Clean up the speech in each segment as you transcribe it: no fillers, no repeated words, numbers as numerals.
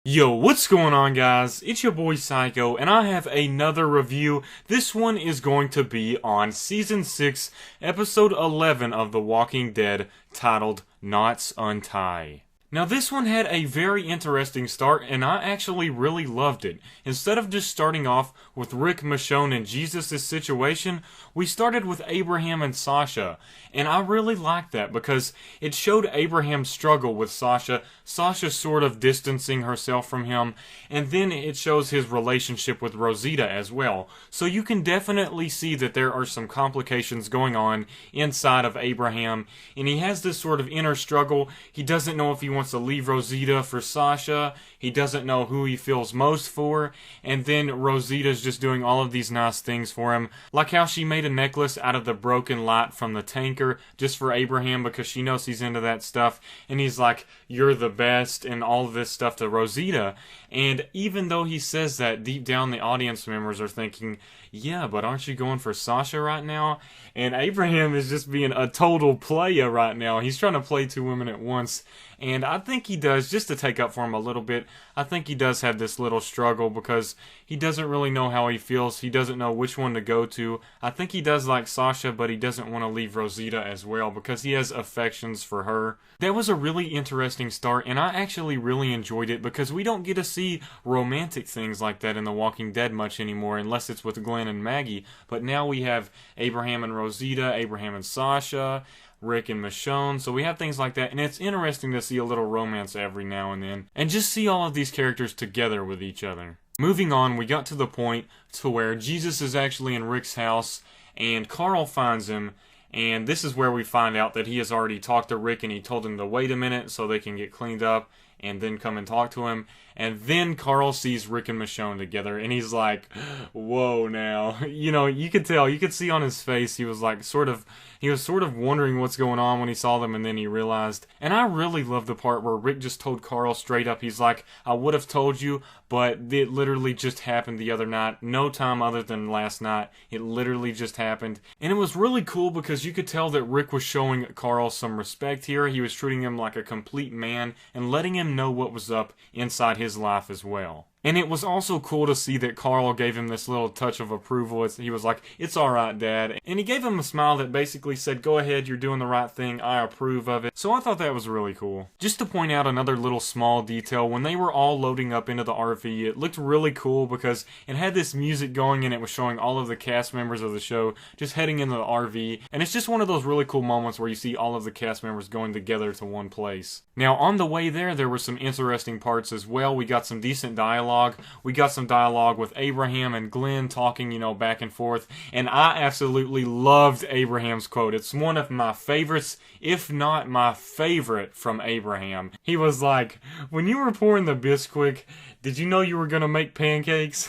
Yo, what's going on, guys? It's your boy Psycho, and I have another review. This one is going to be on Season 6, Episode 11 of The Walking Dead, titled Knots Untie. Now, this one had a very interesting start, and I actually really loved it. Instead of just starting off with Rick, Michonne, and Jesus' situation, we started with Abraham and Sasha. And I really liked that because it showed Abraham's struggle with Sasha, Sasha sort of distancing herself from him, and then it shows his relationship with Rosita as well. So you can definitely see that there are some complications going on inside of Abraham, and he has this sort of inner struggle. He doesn't know if he wants to leave Rosita for Sasha. He doesn't know who he feels most for, and then Rosita's just doing all of these nice things for him, like how she made a necklace out of the broken light from the tanker just for Abraham because she knows he's into that stuff, and he's like, "You're the best," and all of this stuff to Rosita. And even though he says that, deep down the audience members are thinking, yeah, but aren't you going for Sasha right now? And Abraham is just being a total player right now. He's trying to play two women at once, and I think he does, just to take up for him a little bit, I think he does have this little struggle because he doesn't really know how he feels. He doesn't know which one to go to. I think he does like Sasha, but he doesn't want to leave Rosita as well because he has affections for her. That was a really interesting start, and I actually really enjoyed it because we don't get to see romantic things like that in The Walking Dead much anymore unless it's with Glenn and Maggie. But now we have Abraham and Rosita, Abraham and Sasha, Rick and Michonne, so we have things like that, and it's interesting to see a little romance every now and then, and just see all of these characters together with each other. Moving on, we got to the point to where Jesus is actually in Rick's house, and Carl finds him, and this is where we find out that he has already talked to Rick, and he told him to wait a minute so they can get cleaned up, and then come and talk to him. And then Carl sees Rick and Michonne together, and he's like, whoa now. You know, you could tell, you could see on his face, he was sort of wondering what's going on when he saw them, and then he realized. And I really love the part where Rick just told Carl straight up, he's like, I would have told you, but it literally just happened the other night. No time other than last night. It literally just happened. And it was really cool because you could tell that Rick was showing Carl some respect here. He was treating him like a complete man and letting him know what was up inside his life as well. And it was also cool to see that Carl gave him this little touch of approval. He was like, it's alright, Dad. And he gave him a smile that basically said, go ahead, you're doing the right thing, I approve of it. So I thought that was really cool. Just to point out another little small detail, when they were all loading up into the RV, it looked really cool because it had this music going and it was showing all of the cast members of the show just heading into the RV. And it's just one of those really cool moments where you see all of the cast members going together to one place. Now, on the way there were some interesting parts as well. We got some decent dialogue. We got some dialogue with Abraham and Glenn talking, back and forth. And I absolutely loved Abraham's quote. It's one of my favorites, if not my favorite, from Abraham. He was like, when you were pouring the Bisquick, did you know you were gonna make pancakes?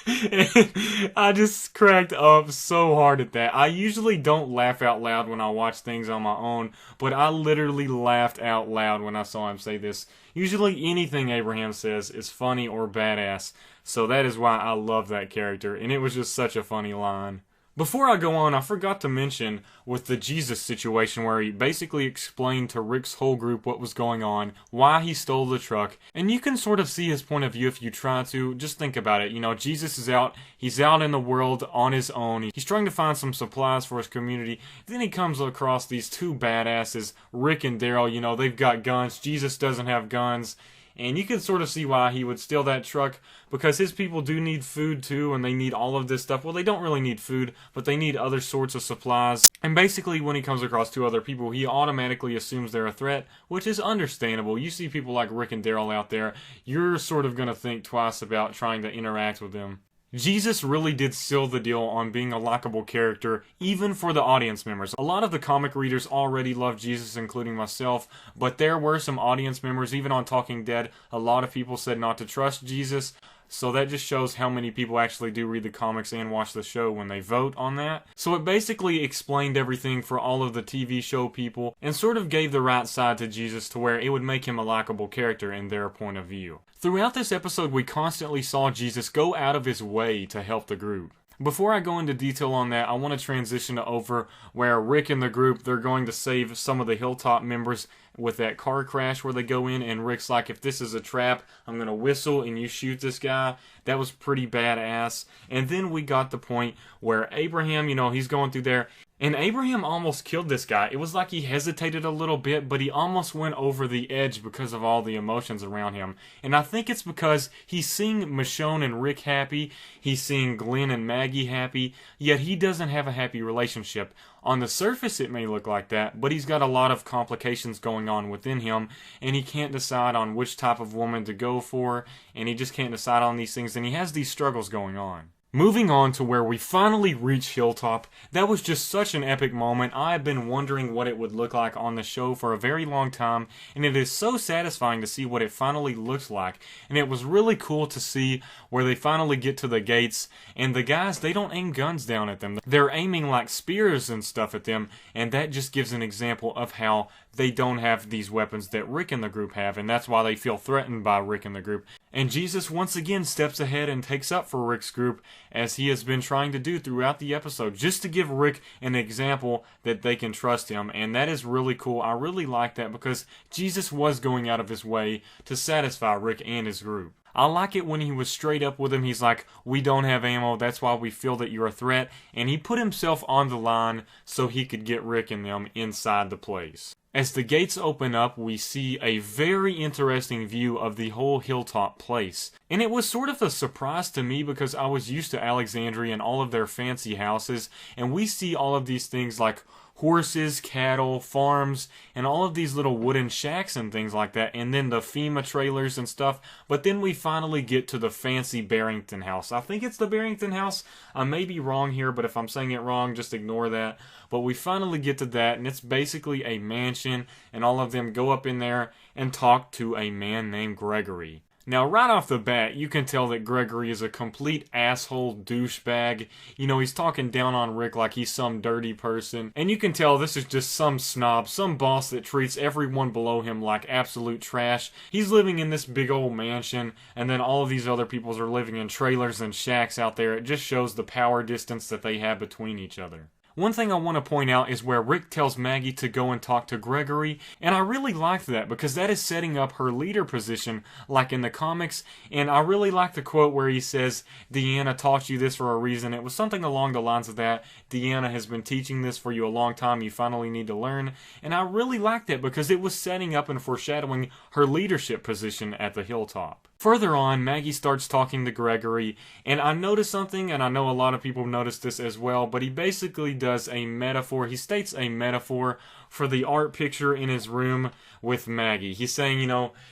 I just cracked up so hard at that. I usually don't laugh out loud when I watch things on my own, but I literally laughed out loud when I saw him say this. Usually anything Abraham says is funny or badass, so that is why I love that character, and it was just such a funny line. Before I go on, I forgot to mention with the Jesus situation where he basically explained to Rick's whole group what was going on, why he stole the truck, and you can sort of see his point of view if you try to. Just think about it. Jesus is out, he's out in the world on his own, he's trying to find some supplies for his community, then he comes across these two badasses, Rick and Daryl, they've got guns, Jesus doesn't have guns. And you can sort of see why he would steal that truck, because his people do need food too, and they need all of this stuff. Well, they don't really need food, but they need other sorts of supplies. And basically, when he comes across two other people, he automatically assumes they're a threat, which is understandable. You see people like Rick and Daryl out there, you're sort of going to think twice about trying to interact with them. Jesus really did seal the deal on being a likable character, even for the audience members. A lot of the comic readers already love Jesus, including myself, but there were some audience members, even on Talking Dead, a lot of people said not to trust Jesus. So that just shows how many people actually do read the comics and watch the show when they vote on that. So it basically explained everything for all of the TV show people and sort of gave the right side to Jesus to where it would make him a likable character in their point of view. Throughout this episode, we constantly saw Jesus go out of his way to help the group. Before I go into detail on that, I want to transition over where Rick and the group, they're going to save some of the Hilltop members with that car crash where they go in, and Rick's like, if this is a trap, I'm going to whistle and you shoot this guy. That was pretty badass. And then we got the point where Abraham, he's going through there, and Abraham almost killed this guy. It was like he hesitated a little bit, but he almost went over the edge because of all the emotions around him. And I think it's because he's seeing Michonne and Rick happy, he's seeing Glenn and Maggie happy, yet he doesn't have a happy relationship. On the surface it may look like that, but he's got a lot of complications going on within him, and he can't decide on which type of woman to go for, and he just can't decide on these things, and he has these struggles going on. Moving on to where we finally reach Hilltop, that was just such an epic moment. I have been wondering what it would look like on the show for a very long time, and it is so satisfying to see what it finally looks like. And it was really cool to see where they finally get to the gates, and the guys, they don't aim guns down at them. They're aiming like spears and stuff at them, and that just gives an example of how they don't have these weapons that Rick and the group have, and that's why they feel threatened by Rick and the group. And Jesus once again steps ahead and takes up for Rick's group, as he has been trying to do throughout the episode, just to give Rick an example that they can trust him, and that is really cool. I really like that because Jesus was going out of his way to satisfy Rick and his group. I like it when he was straight up with him. He's like, we don't have ammo, that's why we feel that you're a threat, and he put himself on the line so he could get Rick and them inside the place. As the gates open up, we see a very interesting view of the whole Hilltop place. And it was sort of a surprise to me because I was used to Alexandria and all of their fancy houses, and we see all of these things like horses, cattle, farms, and all of these little wooden shacks and things like that, and then the FEMA trailers and stuff. But then we finally get to the fancy Barrington house. I think it's the Barrington house. I may be wrong here, but if I'm saying it wrong, just ignore that. But we finally get to that, and it's basically a mansion, and all of them go up in there and talk to a man named Gregory. Now, right off the bat, you can tell that Gregory is a complete asshole douchebag. He's talking down on Rick like he's some dirty person. And you can tell this is just some snob, some boss that treats everyone below him like absolute trash. He's living in this big old mansion, and then all of these other people are living in trailers and shacks out there. It just shows the power distance that they have between each other. One thing I want to point out is where Rick tells Maggie to go and talk to Gregory, and I really like that because that is setting up her leader position like in the comics, and I really like the quote where he says, Deanna taught you this for a reason. It was something along the lines of that. Deanna has been teaching this for you a long time. You finally need to learn, and I really like that because it was setting up and foreshadowing her leadership position at the Hilltop. Further on, Maggie starts talking to Gregory, and I noticed something, and I know a lot of people noticed this as well, but he basically does a metaphor. He states a metaphor for the art picture in his room with Maggie. He's saying,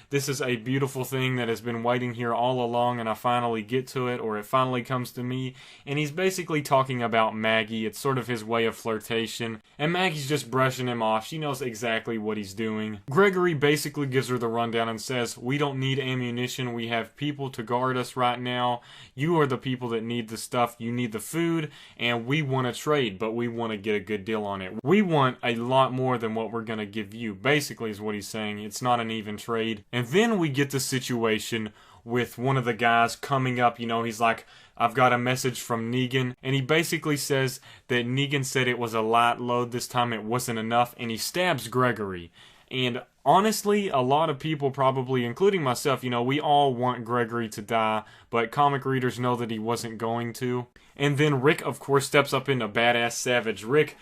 this is a beautiful thing that has been waiting here all along, and I finally get to it, or it finally comes to me. And he's basically talking about Maggie. It's sort of his way of flirtation, and Maggie's just brushing him off. She knows exactly what he's doing. Gregory basically gives her the rundown and says, we don't need ammunition. We have people to guard us right now. You are the people that need the stuff. You need the food, and we want to trade, but we want to get a good deal on it. We want a lot more than what we're going to give you, basically is what he's saying. It's not an even trade. And then we get the situation with one of the guys coming up, he's like, I've got a message from Negan, and he basically says that Negan said it was a light load this time, it wasn't enough, and he stabs Gregory. And honestly, a lot of people probably, including myself, we all want Gregory to die, but comic readers know that he wasn't going to. And then Rick, of course, steps up into badass savage Rick.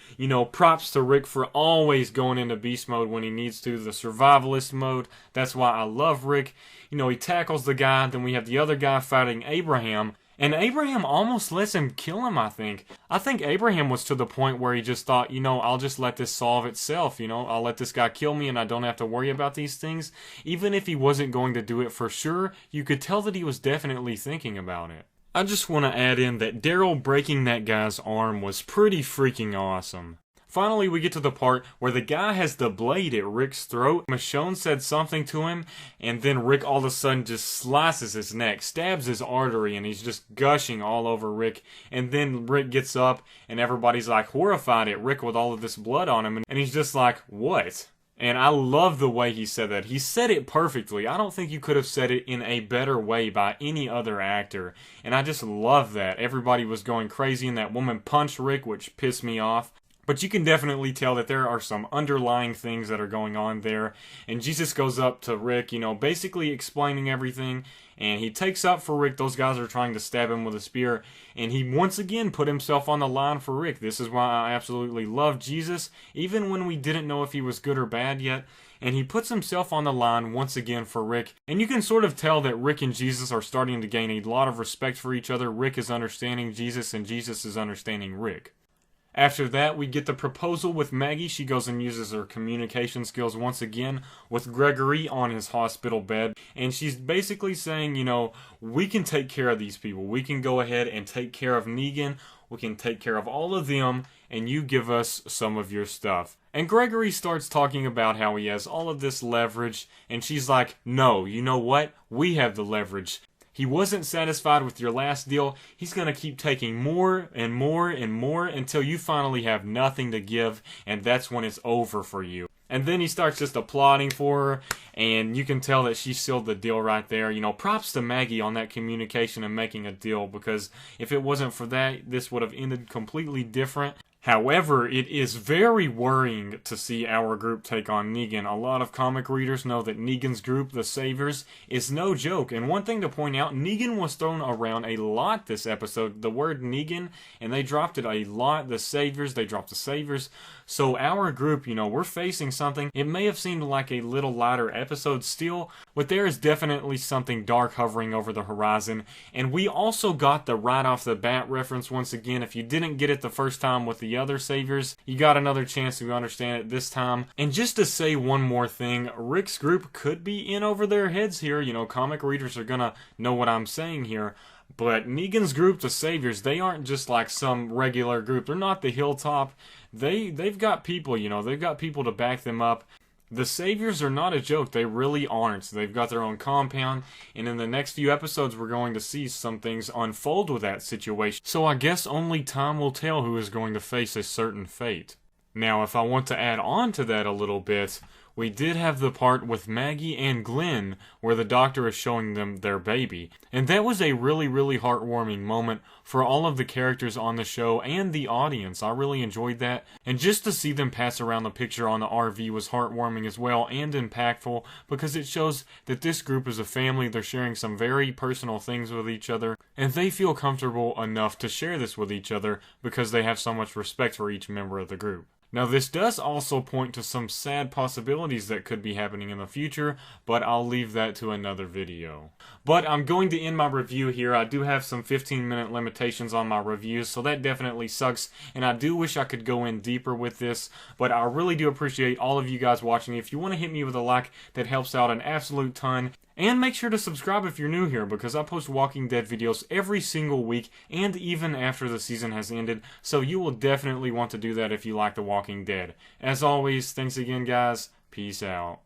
Props to Rick for always going into beast mode when he needs to, the survivalist mode. That's why I love Rick. He tackles the guy, then we have the other guy fighting Abraham. And Abraham almost lets him kill him, I think. I think Abraham was to the point where he just thought, I'll just let this solve itself, I'll let this guy kill me and I don't have to worry about these things. Even if he wasn't going to do it for sure, you could tell that he was definitely thinking about it. I just want to add in that Daryl breaking that guy's arm was pretty freaking awesome. Finally, we get to the part where the guy has the blade at Rick's throat. Michonne said something to him, and then Rick all of a sudden just slices his neck, stabs his artery, and he's just gushing all over Rick. And then Rick gets up, and everybody's like horrified at Rick with all of this blood on him, and he's just like, what? And I love the way he said that. He said it perfectly. I don't think you could have said it in a better way by any other actor. And I just love that. Everybody was going crazy and that woman punched Rick, which pissed me off. But you can definitely tell that there are some underlying things that are going on there. And Jesus goes up to Rick, basically explaining everything. And he takes up for Rick. Those guys are trying to stab him with a spear. And he once again put himself on the line for Rick. This is why I absolutely love Jesus, even when we didn't know if he was good or bad yet. And he puts himself on the line once again for Rick. And you can sort of tell that Rick and Jesus are starting to gain a lot of respect for each other. Rick is understanding Jesus, and Jesus is understanding Rick. After that, we get the proposal with Maggie. She goes and uses her communication skills once again with Gregory on his hospital bed. And she's basically saying, we can take care of these people. We can go ahead and take care of Negan. We can take care of all of them. And you give us some of your stuff. And Gregory starts talking about how he has all of this leverage. And she's like, no, you know what? We have the leverage. He wasn't satisfied with your last deal. He's going to keep taking more and more and more until you finally have nothing to give, and that's when it's over for you. And then he starts just applauding for her, and you can tell that she sealed the deal right there. Props to Maggie on that communication and making a deal, because if it wasn't for that, this would have ended completely different. However, it is very worrying to see our group take on Negan. A lot of comic readers know that Negan's group, the Saviors, is no joke. And one thing to point out, Negan was thrown around a lot this episode. The word Negan, and they dropped it a lot. The Saviors, they dropped the Saviors. So our group, we're facing something. It may have seemed like a little lighter episode still, but there is definitely something dark hovering over the horizon. And we also got the right off the bat reference once again. If you didn't get it the first time with the other Saviors, you got another chance to understand it this time. And just to say one more thing, Rick's group could be in over their heads here. Comic readers are gonna know what I'm saying here. But Negan's group, the Saviors, they aren't just like some regular group. They're not the Hilltop. They've got people, they've got people to back them up. The Saviors are not a joke. They really aren't. They've got their own compound, and in the next few episodes we're going to see some things unfold with that situation. So I guess only time will tell who is going to face a certain fate. Now, if I want to add on to that a little bit, we did have the part with Maggie and Glenn where the doctor is showing them their baby. And that was a really, really heartwarming moment for all of the characters on the show and the audience. I really enjoyed that. And just to see them pass around the picture on the RV was heartwarming as well and impactful, because it shows that this group is a family. They're sharing some very personal things with each other, and they feel comfortable enough to share this with each other because they have so much respect for each member of the group. Now, this does also point to some sad possibilities that could be happening in the future, but I'll leave that to another video. But I'm going to end my review here. I do have some 15-minute limitations on my reviews, so that definitely sucks, and I do wish I could go in deeper with this, but I really do appreciate all of you guys watching. If you want to hit me with a like, that helps out an absolute ton. And make sure to subscribe if you're new here, because I post Walking Dead videos every single week, and even after the season has ended, so you will definitely want to do that if you like The Walking Dead. As always, thanks again guys, peace out.